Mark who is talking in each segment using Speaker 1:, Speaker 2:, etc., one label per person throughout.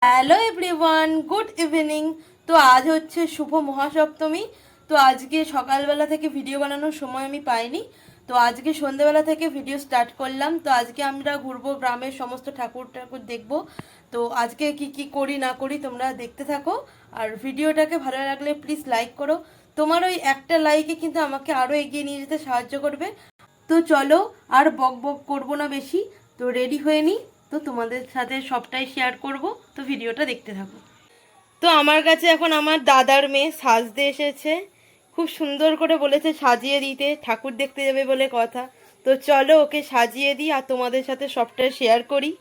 Speaker 1: Hello everyone, good evening. তো আজ হচ্ছে শুভ মহাসপ্তমী। তো আজকে সকালবেলা থেকে ভিডিও বানানোর সময় আমি পাইনি, তো আজকে সন্ধ্যেবেলা থেকে ভিডিও স্টার্ট করলাম। তো আজকে আমরা ঘুরবো, গ্রামের সমস্ত ঠাকুর ঠাকুর দেখবো। তো আজকে কি কি করি না করি তোমরা দেখতে থাকো, আর ভিডিওটাকে ভালো লাগলে প্লিজ লাইক করো। তোমার ওই একটা লাইকে কিন্তু আমাকে আরও এগিয়ে নিয়ে যেতে সাহায্য করবে। তো চলো, আর বক বক করবো না বেশি, তো রেডি হয়ে নিই। তো তোমাদের সাথে সবটাই শেয়ার করব, তো ভিডিওটা দেখতে থাকো। তো আমার কাছে এখন আমার দাদার মেয়ে সাজতে এসেছে, খুব সুন্দর করে বলেছে সাজিয়ে দিতে, ঠাকুর দেখতে যাবে বলে কথা। তো চলো ওকে সাজিয়ে দিই আর তোমাদের সাথে সবটাই শেয়ার করি।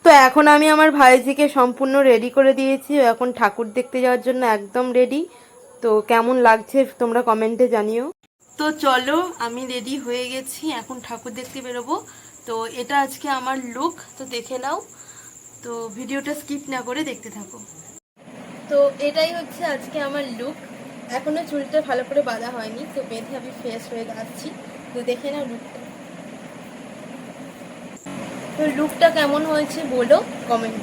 Speaker 1: তো এখন আমি আমার ভাইজিকে সম্পূর্ণ রেডি করে দিয়েছি, এখন ঠাকুর দেখতে যাওয়ার জন্য একদম রেডি। তো কেমন লাগছে তোমরা কমেন্টে জানিও। তো চলো, আমি রেডি হয়ে গেছি, এখন ঠাকুর দেখতে বেরোবো। তো এটা আজকে আমার লুক, তো দেখে নাও। তো ভিডিওটা স্কিপ না করে দেখতে থাকো। তো এটাই হচ্ছে আজকে আমার লুক। এখনো চুলটা ভালো করে বাঁধা হয়নি, তো বেঁধে আমি ফ্রেশ হয়ে যাচ্ছি। তো দেখে নাও লুকটা। তো লুকটা কেমন হয়েছে বলো কমেন্ট।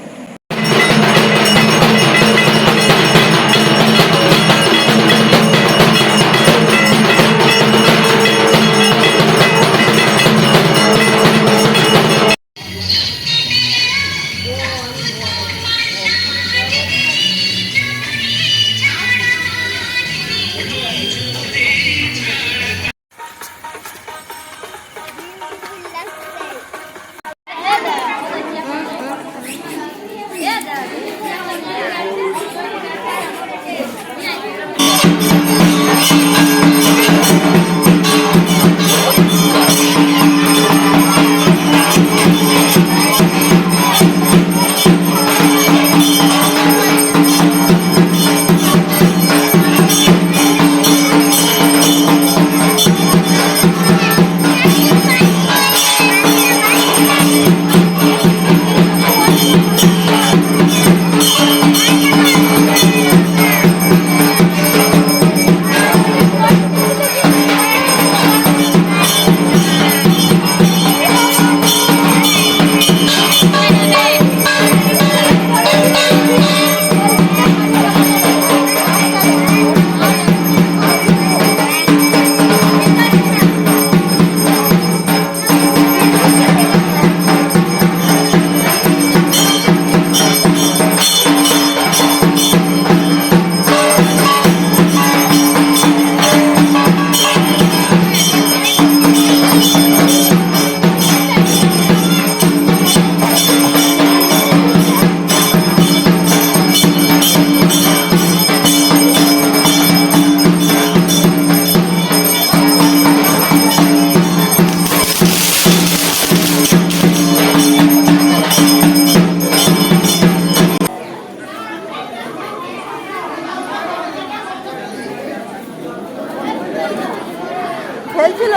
Speaker 1: খেলছিল,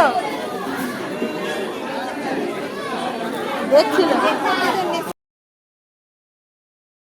Speaker 1: দেখছিল।